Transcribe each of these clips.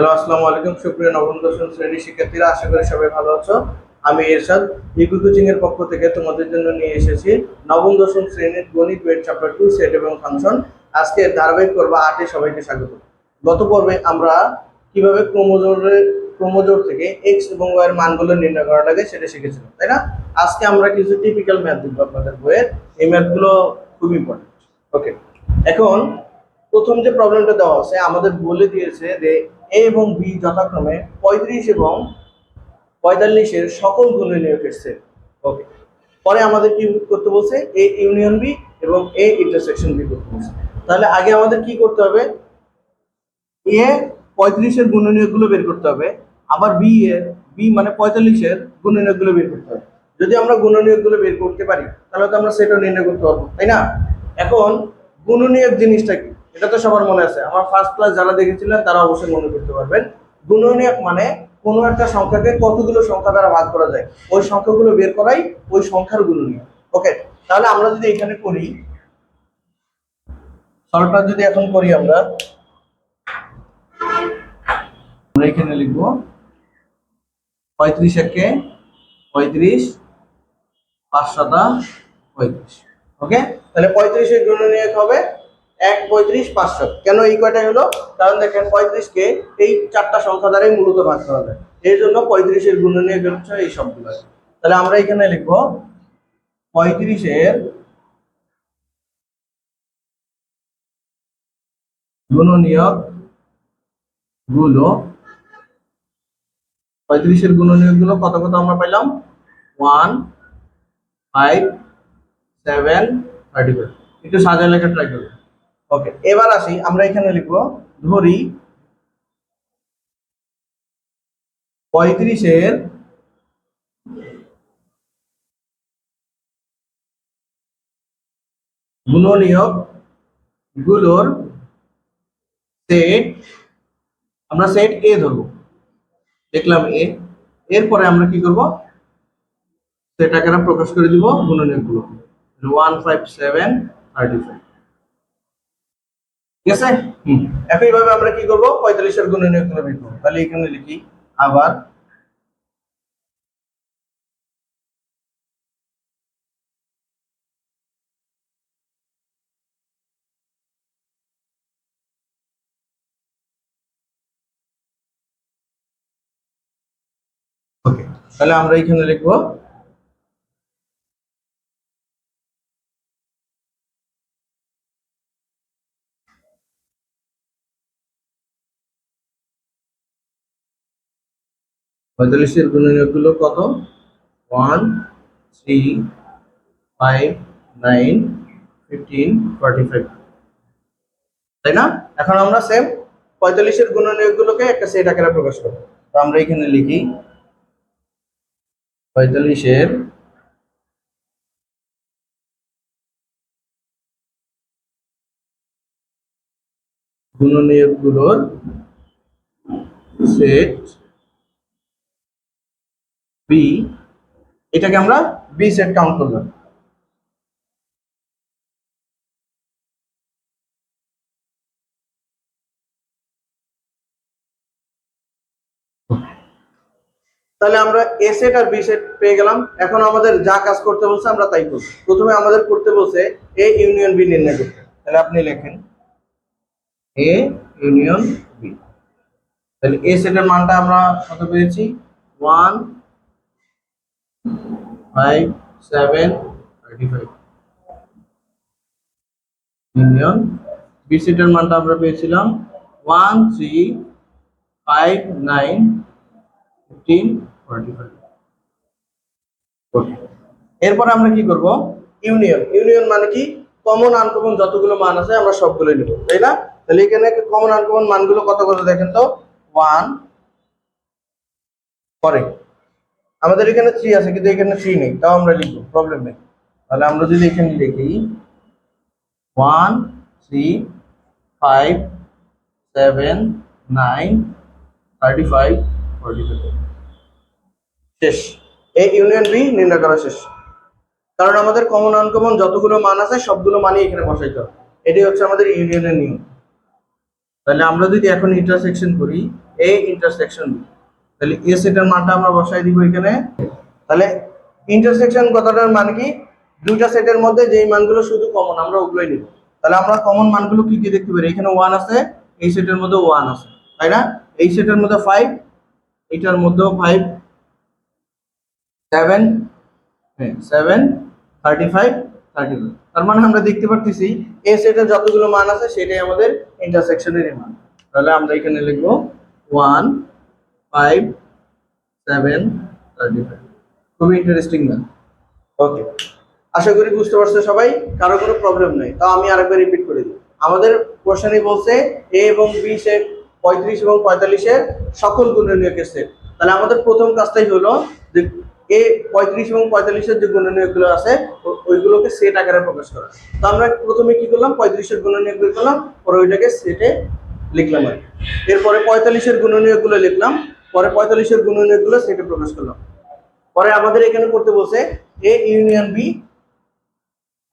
Hello, আসসালামু আলাইকুম। সুপ্রিয় নবম দশম শ্রেণীর শিক্ষার্থীরা, আশা করি সবাই ভালো আছো। আমি এরশাদ ইকো কোচিং এর পক্ষ থেকে তোমাদের জন্য নিয়ে এসেছি নবম দশম শ্রেণীর গণিত বইয়ের চ্যাপ্টার 2 সেট এবং ফাংশন। আজকে ধারাবাহিক পর্ব 8 এ সবাইকে স্বাগত। গত পর্বে আমরা কিভাবে ক্রোমোজোর থেকে এক্স এবং ওয়াই এর মানগুলো নির্ণয় করা লাগে সেটা শিখেছিলাম, তাই না? আজকে আমরা কিছু টিপিক্যাল ম্যাথ দেখব আপনাদের বইয়ের। এই ম্যাথগুলো খুব ইম্পর্টেন্ট। ওকে, এখন প্রথম যে প্রবলেমটা দেওয়া আছে, আমাদের বলে দিয়েছে যে এ এবং বি যথাক্রমে 35 এবং 45 এর সকল গুণনীয়কের সেট। ওকে, পরে আমাদের কি করতে বলছে? এ ইউনিয়ন বি এবং এ ইন্টারসেকশন বি করতে বলছে। তাহলে আগে আমাদের কি করতে হবে? এ 35 এর গুণনীয়কগুলো বের করতে হবে, আবার বি মানে 45 এর গুণনীয়কগুলো বের করতে হবে। যদি আমরা গুণনীয়কগুলো বের করতে পারি তাহলে তো আমরা সেটও নির্ণয় করতে পারবো, তাই না? এখন গুণনীয়ক জিনিসটা কি এটা তো সবার মনে আছে। আমার ফার্স্ট ক্লাস যারা দেখেছিলেন তারা অবশ্যই মনে করতে পারবেন। গুণনীয়ক মানে কোনো একটা সংখ্যাকে কতগুলো সংখ্যা দ্বারা ভাগ করা যায়, ওই সংখ্যাগুলো বের করাই ওই সংখ্যার গুণনীয়ক। ওকে, তাহলে আমরা যদি এখানে করি, সলভটা যদি এখন করি, আমরা এখানে লিখবো 35 একে 35, 5 সাতা 35। ওকে, তাহলে 35 এর গুণনীয়ক হবে 1, 35, 5 7। কেন এই কয়টা হলো? কারণ দেখেন 35 কে এই চারটা সংখ্যা দ্বারাই মূলত ভাগ করা যায়, এই জন্য 35 এর গুণনীয়ক হচ্ছে এই সবগুলো। তাহলে আমরা এখানে লিখবো 35 এর গুণনীয়ক গুলো 35 এর গুণনীয়ক গুলো কত কত আমরা পাইলাম? 1, 5, 7, 35। একটু সাজায় লেখা ট্রাই করবো। ওকে, এবার আসি, আমরা এখানে লিখবো ধরি 35 এর গুণনীয়ক গুলোর সেট, আমরা সেট এ ধরবো, দেখলাম এ। এরপরে আমরা কি করব? সেট আকারে প্রকাশ করে দিব গুণনীয়ক গুলো 1, 5, 7, 35। ঠিক আছে? একইভাবে আমরা কি করব? 45 এর গুণনীয়ক গুলো বের করব। তাহলে এখানে লিখি আবার ওকে, তাহলে আমরা এখানে লিখবো 45 এর গুণনীয়ক গুলো কত? 1, 3, 5, 9, 15, 45, তাই না? এখন আমরা সেম 45 এর গুণনীয়ক গুলোকে একটা সেট আকারে প্রকাশ করব। তো আমরা এখানে লিখি 45 এর গুণনীয়ক গুলোর সেট বি, এটাকে আমরা বি সেট কাউন্ট করলাম। তাহলে আমরা এ সেট আর বি সেট পেয়ে গেলাম। এখন আমাদের যা কাজ করতে বলছে আমরা তাই করব। প্রথমে আমাদের করতে বলছে এ ইউনিয়ন বি নির্ণয় করতে। তাহলে আপনি লেখেন এ ইউনিয়ন বি। তাহলে এ সেটের মানটা আমরা কত পেয়েছি? 1, 5, 7, 35 ইউনিয়ন। বি সেটের মানটা আমরা পেয়েছিলাম 1, 3, 5, 9, 15, 45। এরপর আমরা কি করব? ইউনিয়ন। ইউনিয়ন মানে কি? কমন আনকমন যতগুলো মান আছে আমরা সবগুলো নিব, তাই না? তাহলে এখানে কমন আনকমন মানগুলো কত কত দেখেন তো। 1, পরে আমাদের এখানে 3 আছে কিন্তু এখানে 3 নেই, তাও আমরা লিখবো, প্রবলেম নেই। তাহলে আমরা যদি এখানে লিখি 1, 3, 5, 7, 9, 35, 45, শেষ। এই ইউনিয়ন বি নির্ণয় করা শেষ। কারণ আমাদের কমন আনকমন যতগুলো মান আছে সবগুলো মানই এখানে বসাইতে হবে। এটাই হচ্ছে আমাদের ইউনিয়নের নিয়ম। তাহলে আমরা যদি এখন ইন্টারসেকশন করি, এ ইন্টারসেকশন বি। তাহলে এ সেটের মানটা আমরা বসাই দিব এখানে। তাহলে ইন্টারসেকশন কথাটার মানে কি, দুইটা সেটের মধ্যে যেই মানগুলো শুধু কমন আমরা ওগুলোই নিব। তাহলে আমরা কমন মানগুলো কি কি দেখতে পারি, এখানে 1 আছে, এই সেটের মধ্যে 1 আছে, তাই না? এই সেটের মধ্যে 5, এইটার মধ্যেও 5, 7, হ্যাঁ 7, 35, 35। তার মানে আমরা দেখতে পারতেছি এই সেটের যতগুলো মান আছে সেটাই আমাদের ইন্টারসেকশনের মান। তাহলে আমরা এখানে লিখব 1, 5, 7, 35। খুবই ইন্টারেস্টিং ম্যাথ। ওকে, আশা করি বুঝতে পারছো সবাই, কারো কোনো প্রবলেম নেই। তাও আমি আরেকবার রিপিট করে দিই। আমাদের কোশ্চেনে বলছে এ এবং বি সেট 35 এবং 45 এর সকল গুণনীয়কের সেট। তাহলে আমাদের প্রথম কাজটাই হলো যে এ 35 এবং 45 এর যে গুণনীয়কগুলো আছে ওইগুলোকে সেট আকারে প্রকাশ করা। তো আমরা প্রথমে কি করলাম, 35 এর গুণনীয়ক বের করলাম, পরে ওইটাকে সেটে লিখলাম আর কি। এরপরে 45 এর গুণনীয়কগুলো লিখলাম, পরে 45 এর গুণনীয়কগুলো সেটে প্রকাশ করলাম। পরে আমাদের এখানে করতে বলছে এ ইউনিয়ন বি,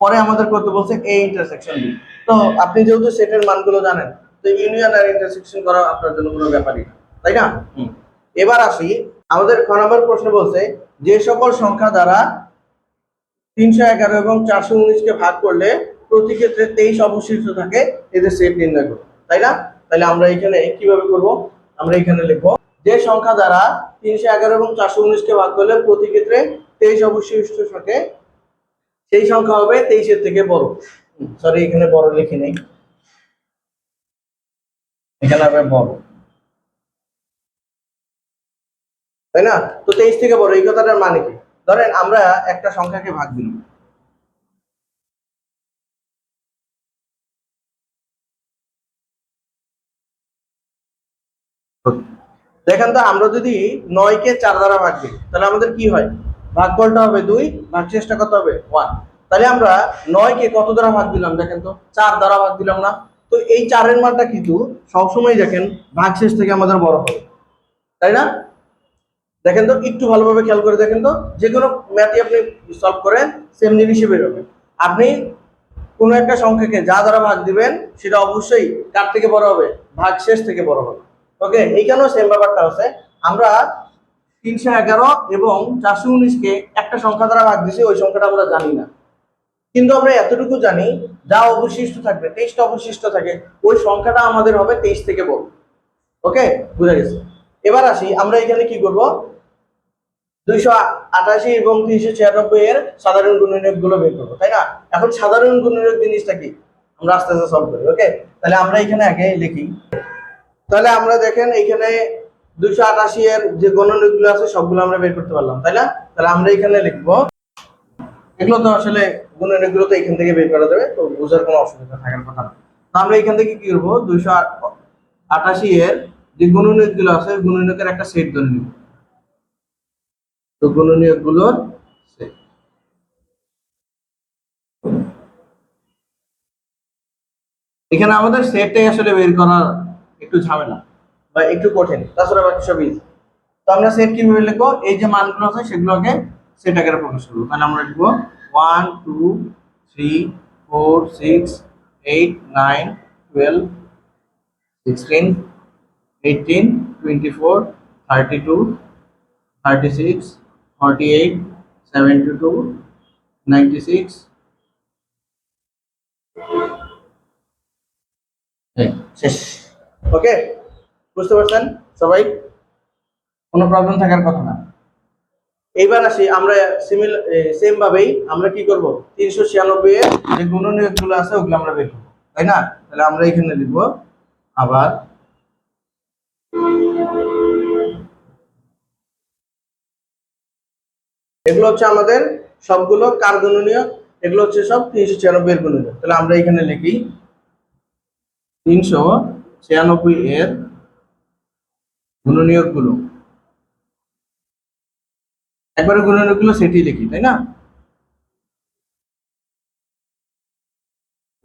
পরে আমাদের করতে বলছে এ ইন্টারসেকশন বি। তো আপনি যেহেতু সেটের মানগুলো জানেন, তো ইউনিয়ন আর ইন্টারসেকশন করা আপনার জন্য কোনো ব্যাপারই না, তাই না? এবার আসি, আমাদের খ নম্বর প্রশ্ন বলছে যে সকল সংখ্যা দ্বারা 311 এবং 419 কে ভাগ করলে প্রতি ক্ষেত্রে 23 অবশিষ্ট থাকে, এদের সেট নির্ণয় করো, তাই না? তাহলে আমরা এখানে কিভাবে করব, আমরা এখানে লিখবো যে সংখ্যা দ্বারা 311 এবং 419 কে ভাগ করলে প্রতি ক্ষেত্রে 23 অবশিষ্ট থাকে, সেই সংখ্যা হবে 23 এর থেকে বড়। সরি, এখানে বড় লিখে নেই, এখানে হবে বড়, তাই না? তো 23 থেকে বড় এই কথাটার মানে কি, ধরেন আমরা একটা সংখ্যাকে ভাগ দিলাম, দেখেন তো আমরা যদি 9 কে 4 দ্বারা ভাগ দিই তাহলে আমাদের কি হয়, ভাগফলটা হবে 2, ভাগশেষটা কত হবে 1। তাহলে আমরা 9 কে কত দ্বারা ভাগ দিলাম, দেখেন তো 4 দ্বারা ভাগ দিলাম না? তো এই 4 এর মানটা কিন্তু সবসময় দেখেন ভাগশেষ থেকে আমাদের বড় হবে, তাই না? দেখেন তো, একটু ভালোভাবে খেয়াল করে দেখেন তো, যে কোনো ম্যাথই আপনি সলভ করেন সেম জিনিসই বের হবে। আপনি কোনো একটা সংখ্যাকে যা দ্বারা ভাগ দিবেন সেটা অবশ্যই কার থেকে বড় হবে, ভাগশেষ থেকে বড় হবে। ওকে, এইখানেও সেম ব্যাপারটা আছে। আমরা 311 এবং 419 কে একটা সংখ্যা দ্বারা ভাগ দিছি, ওই সংখ্যাটা আমরা জানি না, কিন্তু আমরা এতটুকু জানি যা অবশিষ্ট থাকবে, 23টা অবশিষ্ট থাকে, ওই সংখ্যাটা আমাদের হবে 23 থেকে বড়। ওকে, বুঝা গেছে। এবার আসি, আমরা এখানে কি করব, 288 এবং 396 এর সাধারণ গুণনীয়ক গুলো বের করবো, তাই না? এখন সাধারণ গুণনীয়ক জিনিসটা কি আমরা আস্তে আস্তে সলভ করি। ওকে, তাহলে আমরা এখানে আগে লিখি। তাহলে আমরা দেখেন এখানে 288 এর যে গুণনীয়ক গুলো আছে সবগুলো আমরা বের করতে পারলাম, তাই না? তাহলে আমরা এখানে লিখবো, এগুলো তো আসলে গুণনীয়ক গুলো তো এখান থেকে বের করা যাবে, তো বোঝার কোনো অসুবিধা থাকার কথা না। তো আমরা এখান থেকে কি করবো, 288 এর যে গুণনীয়ক গুলো আছে গুণনীয়কের একটা সেট ধরে নিব। তো গুণনীয়ক গুলোর সেট, এখানে আমাদের সেটটাই আসলে বের করা একটু ঝামেলা বা একটু কঠিন, তাছাড়া বাকি সব ইজি। তো আমরা সেট কিভাবে লিখবো, এই যে মানগুলো আছে সেগুলোকে সেট আকারে প্রকাশ করবো। তাহলে আমরা লিখবো 1, 2, 3, 4, 6, 8, 9, 12, 16, 18, 24, 32, 36, 48, 72, 96, শেষ। ওকে, বুঝতে পারছেন সবাই, কোনো প্রবলেম থাকার কথা না। এইবার আসি আমরা সেম ভাবেই আমরা কি করব, 396 এর যে গুণনীয়ক গুলো আছে ওগুলো আমরা বের করবো, তাই না? তাহলে আমরা এখানে লিখবো আবার এগুলো হচ্ছে আমাদের সবগুলো কার গুণনীয়ক, এগুলো হচ্ছে সব 396 এর গুণনীয়ক। তাহলে আমরা এখানে লিখি 396 এর গুণনীয়ক গুলো, একবারে গুণনীয়ক গুলো সেটি লিখি, তাই না?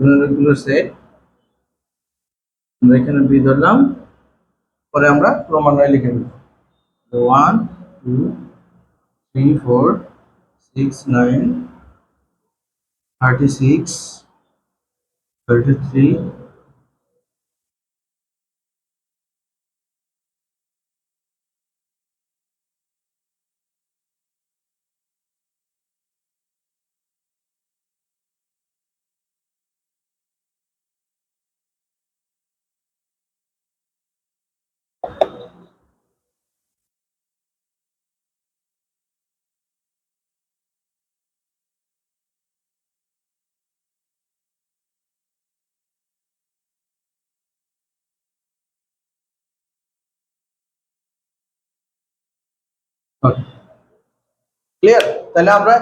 গুণনীয়ক গুলো সেট আমরা এখানে বি ধরলাম, পরে আমরা ক্রমান্বয়ে লিখে দেব 1, 2, 3, 4, 6, 9, 36, 33, ক্লিয়ার? তাহলে আমরা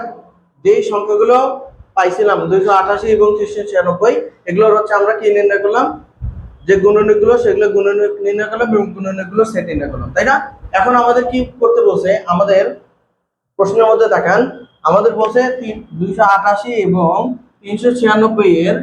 যেই সংখ্যাগুলো পাইছিলাম 288 এবং 396, এগুলোর হচ্ছে আমরা কি নির্ণয় করলাম, যে গুণনীয়কগুলো সেগুলো গুণনীয়ক নির্ণয় করলাম এবং গুণনীয়কগুলো সেট নির্ণয় করলাম, তাই না? এখন আমাদের কি করতে বলছে, আমাদের প্রশ্নের মধ্যে দেখান, আমাদের বলছে 288 এবং 396 এর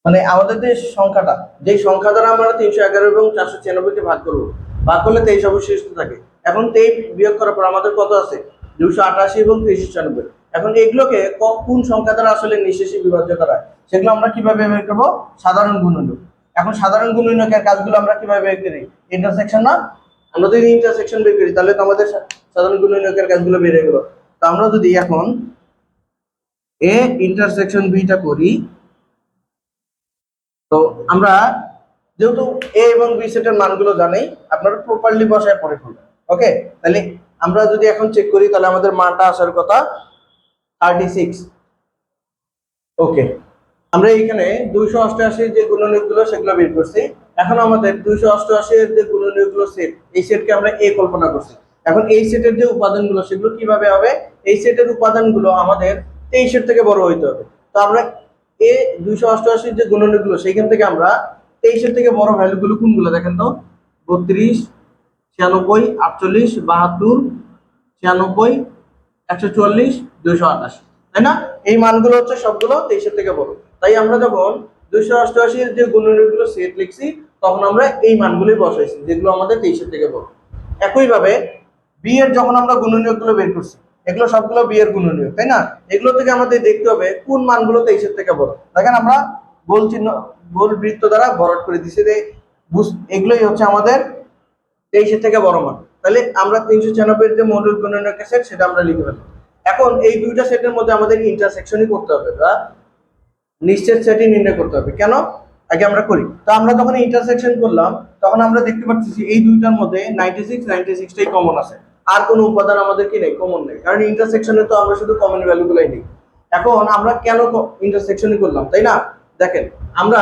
মানে আমাদের যে সংখ্যাটা, যে সংখ্যা দ্বারা আমরা 311 এবং 496 কে ভাগ করবো, ভাগ করলে 23 অবশিষ্ট থাকে। এখন 23 বিয়োগ করার পর আমাদের কত আছে, 288 এবং 396। এখন এগুলোকে কোন সংখ্যা দ্বারা আসলে নিঃশেষে বিভাজ্য করা হয় সেগুলো আমরা কিভাবে বের করবো, সাধারণ গুণনীয়ক। এখন সাধারণ গুণনীয়কের কাজগুলো আমরা কিভাবে বের করি, ইন্টারসেকশন না, আমরা যদি ইন্টারসেকশন বের করি তাহলে তো আমাদের সাধারণ গুণনীয়কের কাজগুলো বের হয়ে গেল। তো আমরা যদি এখন এ ইন্টারসেকশন বিটা করি, তো আমরা যেহেতু এ এবং বি সেটের মানগুলো জানি, আপনারা প্রপারলি বসায় পরে করবেন। ওকে, তাহলে আমরা যদি এখন চেক করি তাহলে আমাদের মানটা আসার কথা 36। ওকে, আমরা এখানে 288 যে গুণনীয়কগুলো সেগুলো বের করছি। এখন আমাদের 288 এর যে গুণনীয়কগুলো সেট, এই সেটকে আমরা এ কল্পনা করছি। এখন এই সেটের যে উপাদানগুলো সেগুলো কিভাবে হবে, এই সেটের উপাদানগুলো আমাদের 23 এর থেকে বড় হইতে হবে। তো আমরা এ 288 যে গুণনীয়কগুলো সেখান থেকে আমরা 23 এর থেকে বড় ভ্যালুগুলো কোনগুলো দেখেন তো, 32, 96, 48, 72, 96, 144, 288, তাই না? এই মানগুলো হচ্ছে সবগুলো 23 এর থেকে বড়। তাই আমরা যখন 288 এর যে গুণনীয়কগুলো সেট লিখছি তখন আমরা এই মানগুলোই বসাইছি যেগুলো আমাদের 23 এর থেকে বড়। একইভাবে বি এর যখন আমরা গুণনীয়কগুলো বের করছি, এগুলো সবগুলো বি এর গুণনীয়ক, তাই না? এগুলো থেকে আমাদের দেখতে হবে কোন মানগুলো 23 এর থেকে বড়। দেখেন আমরা গোল চিহ্ন, গোল বৃত্ত দ্বারা ভরাট করে দিছি যে এগুলোই হচ্ছে আমাদের 23 এর থেকে বড় মান। তাহলে আমরা 396 এর যে মৌলিক গুণনীয়কের সেট সেটা আমরা লিখে ফেললাম। এখন এই দুইটা সেটের মধ্যে আমাদের ইন্টারসেকশনই করতে হবে, বা নিশ্চিত সেটই নির্ণয় করতে হবে। কেন, আগে আমরা করি। তো আমরা যখন ইন্টারসেকশন করলাম তখন আমরা দেখতে পাচ্ছি এই দুইটার মধ্যে 96টাই কমন আছে, আর কোনো উপাদান আমাদের কি নেই, কমন নেই, কারণ ইন্টারসেকশনে তো আমরা শুধু কমন ভ্যালুগুলোই নিই। এখন আমরা কেন ইন্টারসেকশনই করলাম, তাই না? দেখেন আমরা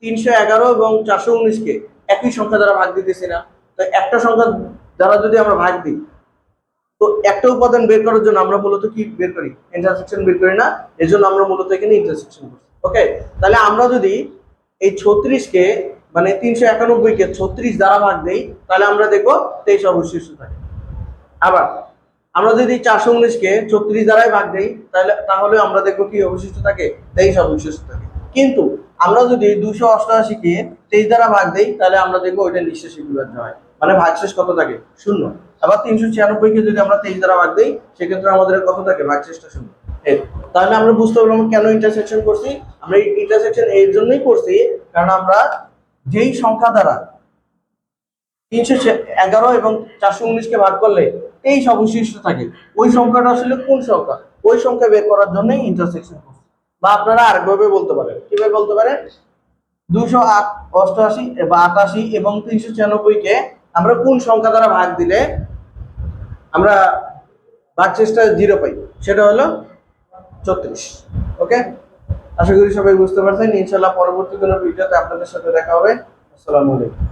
311 এবং 419 কে একই সংখ্যা দ্বারা ভাগ দিতেছি না, তো একটা সংখ্যা দ্বারা যদি আমরা ভাগ দিই তো একটা উপাদান বের করার জন্য আমরা মূলত কি বের করি, ইন্টারসেকশন বের করি না, এজন্য আমরা মূলত এখানে ইন্টারসেকশন করছি। ওকে, তাহলে আমরা যদি এই 36 কে মানে 391 কে 36 দ্বারা ভাগ দেই তাহলে আমরা দেখবো 23 অবশিষ্ট থাকে। আবার আমরা যদি 419 কে 36 দ্বারাই ভাগ দেই তাহলে আমরা দেখবো কি অবশিষ্ট থাকে, 23 অবশিষ্ট থাকে। কিন্তু আমরা যদি 288 কে 23 দ্বারা ভাগ দেই তাহলে আমরা দেখবো ওইটা নিঃশেষে বিভাজ্য হয়, মানে ভাগশেষ কত থাকে, 0। আবার 396 কে যদি আমরা 23 দ্বারা ভাগ দেই সেক্ষেত্রে আমাদের কত থাকে, ভাগশেষটা 0। তাহলে আমরা বুঝতে পারলাম কেন ইন্টারসেকশন করছি। আমরা ইন্টারসেকশন এর জন্যই করছি কারণ আমরা যেই সংখ্যা দ্বারা 311 এবং 419 কে ভাগ করলে 23 অবশিষ্ট থাকে, ওই সংখ্যাটা আসলে কোন সংখ্যা, ওই সংখ্যা বের করার জন্যই ইন্টারসেকশন করছি। বা আপনারা আরেকভাবে বলতে পারেন, কিভাবে বলতে পারেন, 288 বা 88 এবং 396 কে আমরা কোন সংখ্যা দ্বারা ভাগ দিলে আমরা ভাগশেষটা 0 পাই, সেটা হলো 34। ওকে, আশা করি সবাই বুঝতে পারছেন। ইনশাআল্লাহ পরবর্তী কোনো ভিডিওতে আপনাদের সাথে দেখা হবে। আসসালামু আলাইকুম।